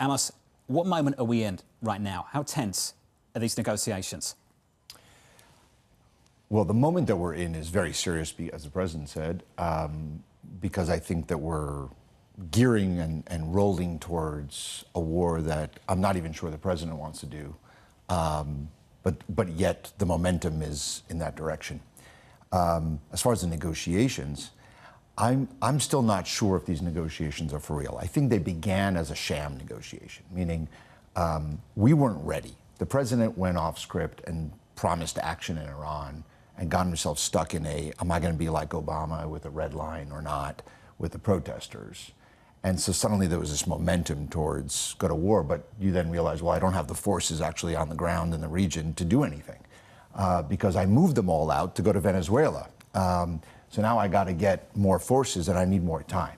Amos, what moment are we in right now? How tense are these negotiations? Well, the moment that we're in is very serious, as the president said, because I think that we're gearing and rolling towards a war that I'm not even sure the president wants to do, but yet the momentum is in that direction. As far as the negotiations, I'm still not sure if these negotiations are for real. I think they began as a sham negotiation, meaning we weren't ready. The president went off script and promised action in Iran and got himself stuck in am I going to be like Obama with a red line or not with the protesters? And so suddenly there was this momentum towards go to war, but you then realize, well, I don't have the forces actually on the ground in the region to do anything because I moved them all out to go to Venezuela. So now I got to get more forces and I need more time.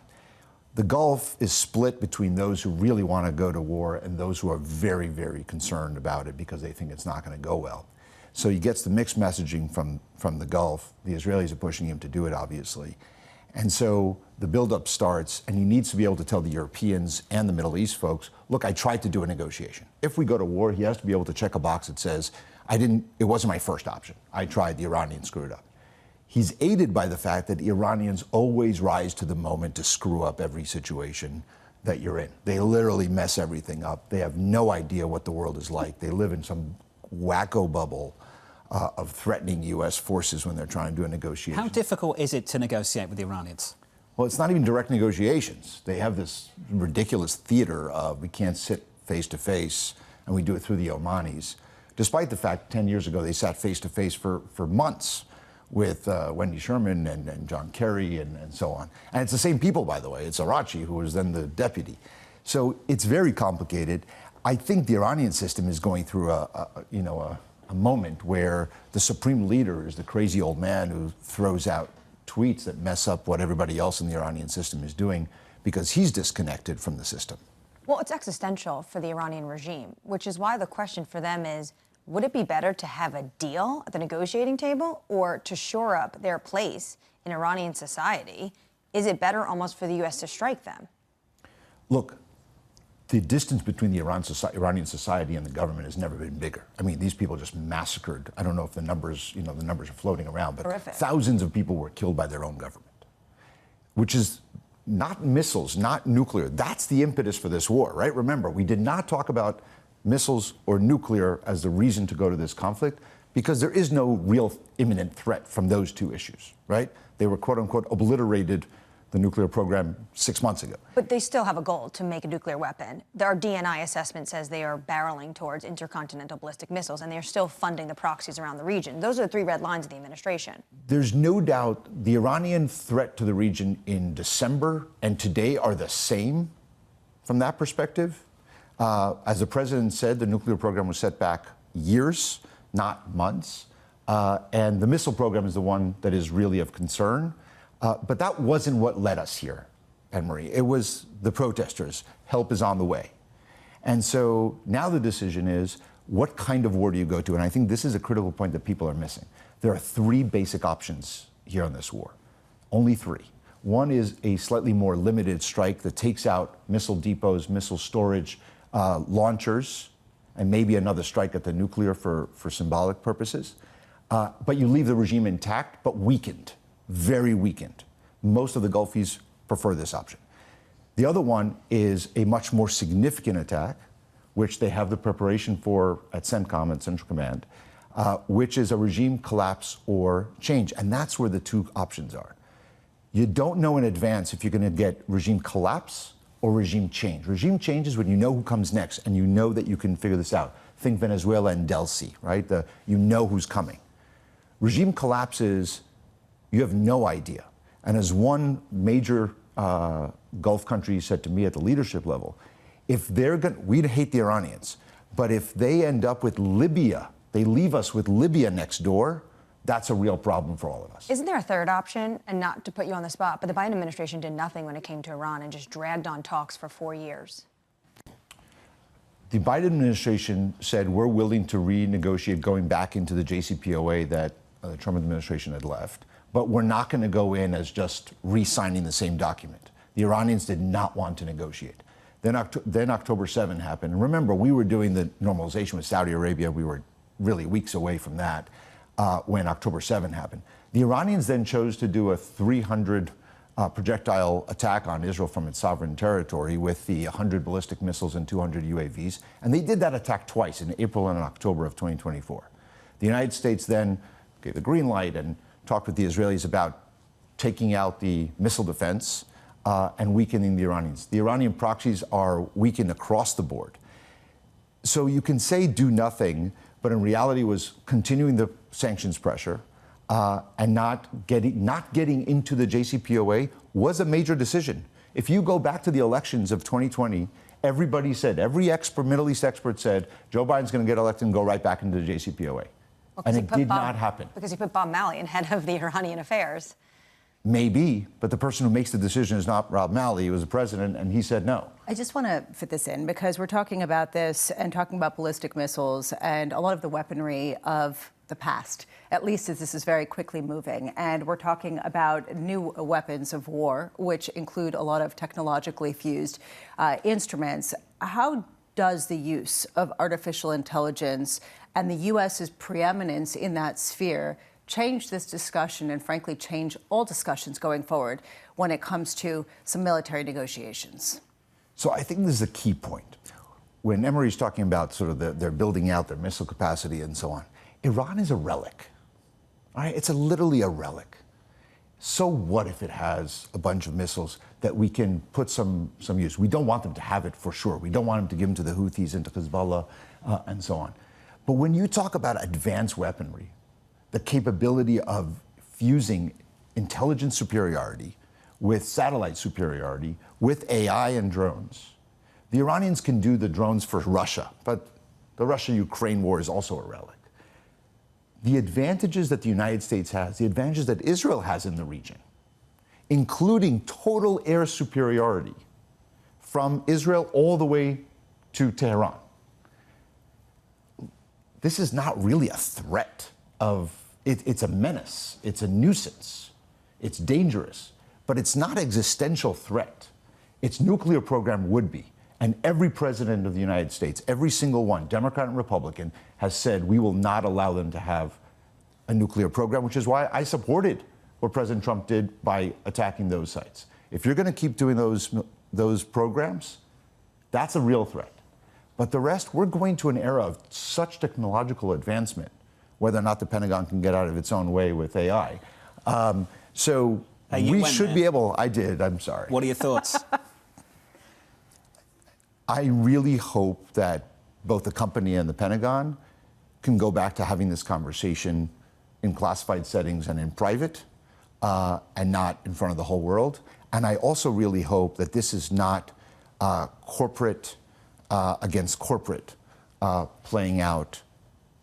The Gulf is split between those who really want to go to war and those who are very, very concerned about it because they think it's not going to go well. So he gets the mixed messaging from the Gulf. The Israelis are pushing him to do it, obviously. And so the buildup starts, and he needs to be able to tell the Europeans and the Middle East folks, look, I tried to do a negotiation. If we go to war, he has to be able to check a box that says, it wasn't my first option. I tried, the Iranians screwed up. He's aided by the fact that Iranians always rise to the moment to screw up every situation that you're in. They literally mess everything up. They have no idea what the world is like. They live in some wacko bubble of threatening U.S. forces when they're trying to do a negotiation. How difficult is it to negotiate with the Iranians? Well, it's not even direct negotiations. They have this ridiculous theater of we can't sit face to face, and we do it through the Omanis, despite the fact 10 years ago they sat face to face for months with Wendy Sherman and John Kerry and so on. And it's the same people, by the way. It's Arachi, who was then the deputy. So it's very complicated. I think the Iranian system is going through a moment where the supreme leader is the crazy old man who throws out tweets that mess up what everybody else in the Iranian system is doing because he's disconnected from the system. Well, it's existential for the Iranian regime, which is why the question for them is, would it be better to have a deal at the negotiating table or to shore up their place in Iranian society? Is it better almost for the U.S. to strike them? Look, the distance between the Iranian society and the government has never been bigger. I mean, these people just massacred. I don't know if the numbers are floating around, but horrific. Thousands of people were killed by their own government, which is not missiles, not nuclear. That's the impetus for this war, right? Remember, we did not talk about missiles or nuclear as the reason to go to this conflict because there is no real imminent threat from those two issues, right? They were, quote unquote, obliterated the nuclear program 6 months ago. But they still have a goal to make a nuclear weapon. Our DNI assessment says they are barreling towards intercontinental ballistic missiles, and they're still funding the proxies around the region. Those are the three red lines of the administration. There's no doubt the Iranian threat to the region in December and today are the same from that perspective. As the president said, the nuclear program was set back years, not months. And the missile program is the one that is really of concern. But that wasn't what led us here, Anne-Marie. It was the protesters. Help is on the way. And so now the decision is, what kind of war do you go to? And I think this is a critical point that people are missing. There are three basic options here on this war. Only three. One is a slightly more limited strike that takes out missile depots, missile storage, launchers, and maybe another strike at the nuclear for symbolic purposes. But you leave the regime intact, but weakened. Very weakened. Most of the Gulfies prefer this option. The other one is a much more significant attack, which they have the preparation for at CENTCOM, at Central Command, which is a regime collapse or change. And that's where the two options are. You don't know in advance if you're going to get regime collapse or regime change. Regime change is when you know who comes next and you know that you can figure this out. Think Venezuela and Delcy, right? You know who's coming. Regime collapse is you have no idea. And as one major Gulf country said to me at the leadership level, if they're going, we'd hate the Iranians, but if they end up with Libya, they leave us with Libya next door, that's a real problem for all of us. Isn't there a third option? And not to put you on the spot, but the Biden administration did nothing when it came to Iran and just dragged on talks for 4 years. The Biden administration said we're willing to renegotiate going back into the JCPOA that the Trump administration had left. But we're not going to go in as just re-signing the same document. The Iranians did not want to negotiate. Then October 7 happened. And remember, we were doing the normalization with Saudi Arabia. We were really weeks away from that when October 7 happened. The Iranians then chose to do a 300 projectile attack on Israel from its sovereign territory with the 100 ballistic missiles and 200 UAVs. And they did that attack twice, in April and in October of 2024. The United States then gave the green light and talked with the Israelis about taking out the missile defense and weakening the Iranians. The Iranian proxies are weakened across the board. So you can say do nothing, but in reality was continuing the sanctions pressure and not getting into the JCPOA was a major decision. If you go back to the elections of 2020, everybody said, every Middle East expert said, Joe Biden's going to get elected and go right back into the JCPOA. Well, and it did not happen. Because he put Bob Malley in head of the Iranian affairs. Maybe, but the person who makes the decision is not Rob Malley. He was the president, and he said no. I just want to fit this in because we're talking about this and talking about ballistic missiles and a lot of the weaponry of the past, at least as this is very quickly moving. And we're talking about new weapons of war, which include a lot of technologically fused instruments. How does the use of artificial intelligence and the U.S.'s preeminence in that sphere change this discussion and, frankly, change all discussions going forward when it comes to some military negotiations? So I think this is a key point. When Emery's talking about sort of they're building out their missile capacity and so on, Iran is a relic. All right? It's literally a relic. So what if it has a bunch of missiles that we can put some use? We don't want them to have it for sure. We don't want them to give them to the Houthis and to Hezbollah and so on. But when you talk about advanced weaponry, the capability of fusing intelligence superiority with satellite superiority, with AI and drones, the Iranians can do the drones for Russia, but the Russia-Ukraine war is also a relic. The advantages that the United States has, the advantages that Israel has in the region, including total air superiority from Israel all the way to Tehran. This is not really a threat it's a menace, it's a nuisance, it's dangerous, but it's not an existential threat. Its nuclear program would be. And every president of the United States, every single one, Democrat and Republican, has said we will not allow them to have a nuclear program, which is why I supported what President Trump did by attacking those sites. If you're going to keep doing those programs, that's a real threat. But the rest, we're going to an era of such technological advancement, whether or not the Pentagon can get out of its own way with AI. So we should be able, I'm sorry. What are your thoughts? I really hope that both the company and the Pentagon can go back to having this conversation in classified settings and in private, and not in front of the whole world. And I also really hope that this is not corporate against corporate playing out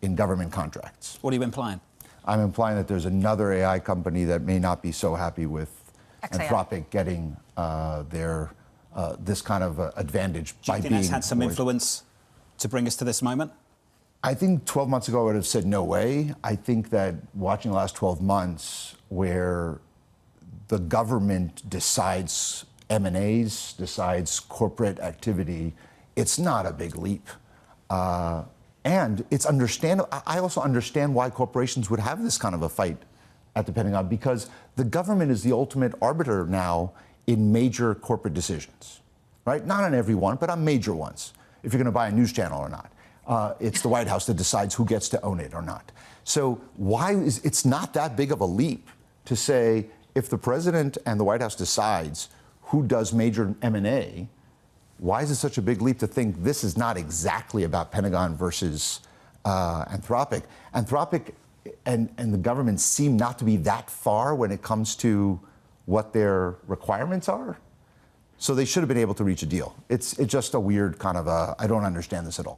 in government contracts. What are you implying? I'm implying that there's another AI company that may not be so happy with Anthropic getting this kind of advantage by being. Do you think that's had some influence to bring us to this moment? I think 12 months ago I would have said no way. I think that watching the last 12 months where the government decides M&As, decides corporate activity, it's not a big leap. And it's understandable. I also understand why corporations would have this kind of a fight at the Pentagon, because the government is the ultimate arbiter now in major corporate decisions, right? Not on every one, but on major ones. If you're going to buy a news channel or not, it's the White House that decides who gets to own it or not. So it's not that big of a leap to say if the president and the White House decides who does major M&A. Why is it such a big leap to think this is not exactly about Pentagon versus Anthropic? Anthropic and the government seem not to be that far when it comes to what their requirements are. So they should have been able to reach a deal. It's just a weird kind of I don't understand this at all.